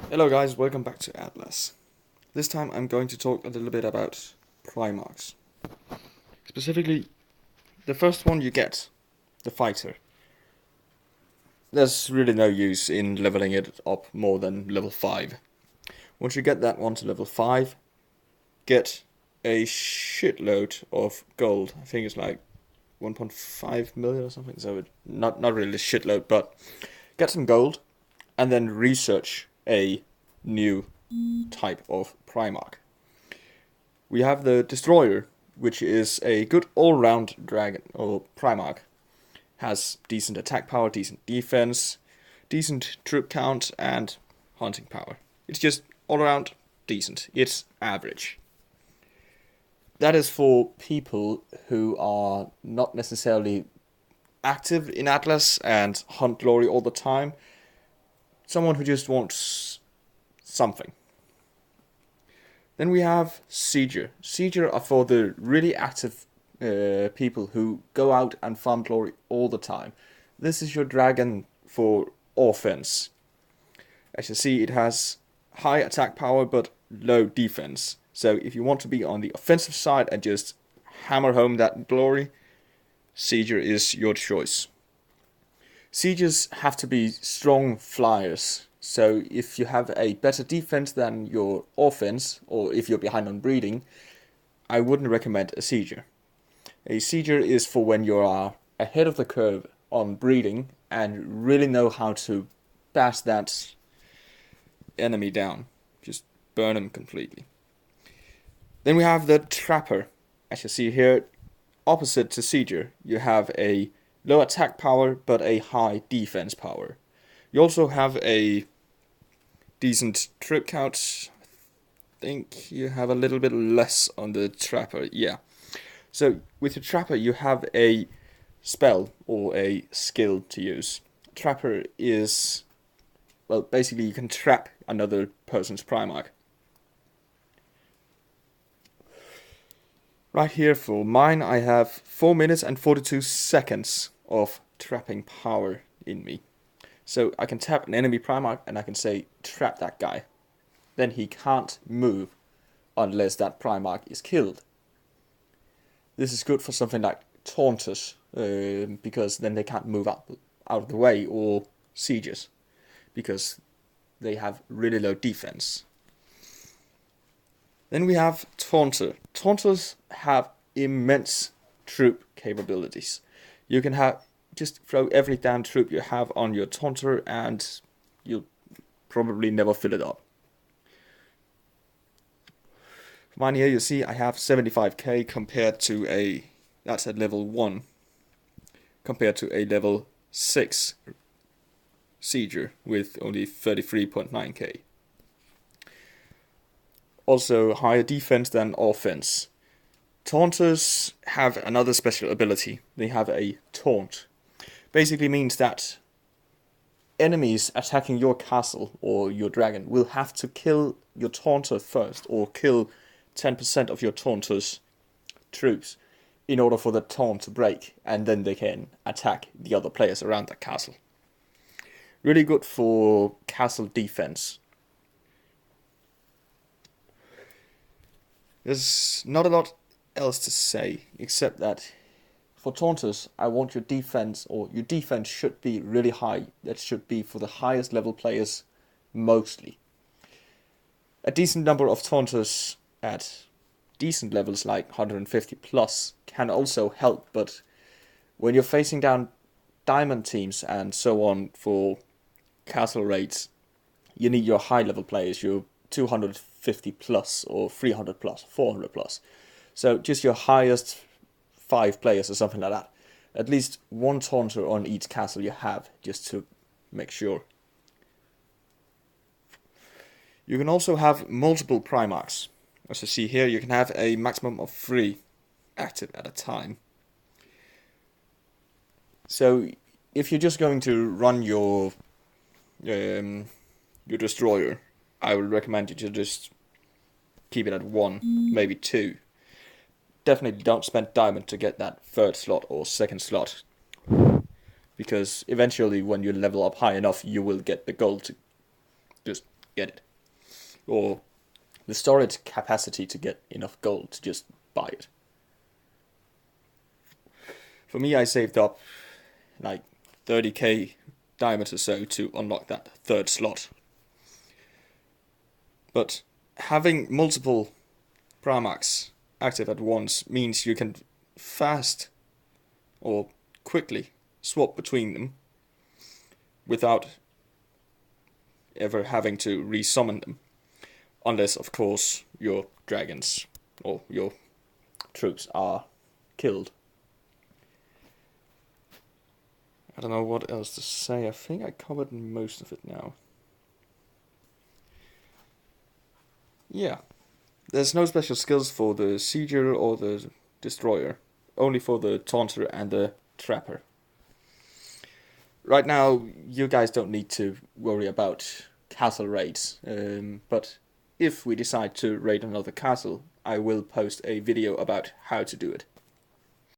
Hello guys, welcome back to Atlas. This time I'm going to talk a little bit about primarchs. Specifically, the first one you get, the fighter. There's really no use in leveling it up more than level 5. Once you get that one to level 5, get a shitload of gold. I think it's like 1.5 million or something, so not really a shitload, but get some gold and then research a new type of Primarch. We have the Destroyer, which is a good all-round dragon, or Primarch. Has decent attack power, decent defense, decent troop count, and hunting power. It's just all-around decent. It's average. That is for people who are not necessarily active in Atlas and hunt glory all the time. Someone who just wants something. Then we have Sieger. Sieger are for the really active people who go out and farm glory all the time. This is your dragon for offense. As you see, it has high attack power but low defense. So if you want to be on the offensive side and just hammer home that glory, Sieger is your choice. Siegers have to be strong flyers. So if you have a better defense than your offense, or if you're behind on breeding, I wouldn't recommend a Sieger. A Sieger is for when you are ahead of the curve on breeding and really know how to bash that enemy down. Just burn him completely. Then we have the Trapper. As you see here, opposite to Sieger, you have a low attack power but a high defense power. You also have a decent troop count. I think you have a little bit less on the Trapper, yeah. So with your Trapper you have a spell or a skill to use. Trapper is, well, basically you can trap another person's Primarch. Right here for mine I have 4 minutes and 42 seconds of trapping power in me. So I can tap an enemy Primarch and I can say, trap that guy. Then he can't move unless that Primarch is killed. This is good for something like Taunters, because then they can't move out of the way, or Sieges, because they have really low defense. Then we have Taunter. Taunters have immense troop capabilities. You can just throw every damn troop you have on your Taunter and you'll probably never fill it up. Mine here you see I have 75k compared to that's at level 1, compared to a level 6 Sieger with only 33.9k. Also higher defense than offense. Taunters have another special ability. They have a taunt. Basically means that enemies attacking your castle or your dragon will have to kill your taunter first, or kill 10% of your taunter's troops in order for the taunt to break, and then they can attack the other players around that castle. Really good for castle defense. There's not a lot else to say, except that for Taunters, I want your defense should be really high. That should be for the highest level players mostly. A decent number of Taunters at decent levels like 150 plus can also help, but when you're facing down diamond teams and so on for castle raids, you need your high level players, your 250 plus or 300 plus, 400 plus. So just your highest 5 players or something like that. At least one taunter on each castle you have, just to make sure. You can also have multiple Primarchs. As you see here, you can have a maximum of 3 active at a time. So if you're just going to run your destroyer, I would recommend you to just keep it at 1, maybe 2. Definitely don't spend diamond to get that 3rd slot or 2nd slot, because eventually when you level up high enough you will get the gold to just get it. Or the storage capacity to get enough gold to just buy it. For me, I saved up like 30k diamonds or so to unlock that third slot. But having multiple primarchs active at once means you can fast or quickly swap between them without ever having to resummon them. Unless, of course, your dragons or your troops are killed. I don't know what else to say. I think I covered most of it now. Yeah. There's no special skills for the Sieger or the Destroyer. Only for the Taunter and the Trapper. Right now, you guys don't need to worry about castle raids. But if we decide to raid another castle, I will post a video about how to do it.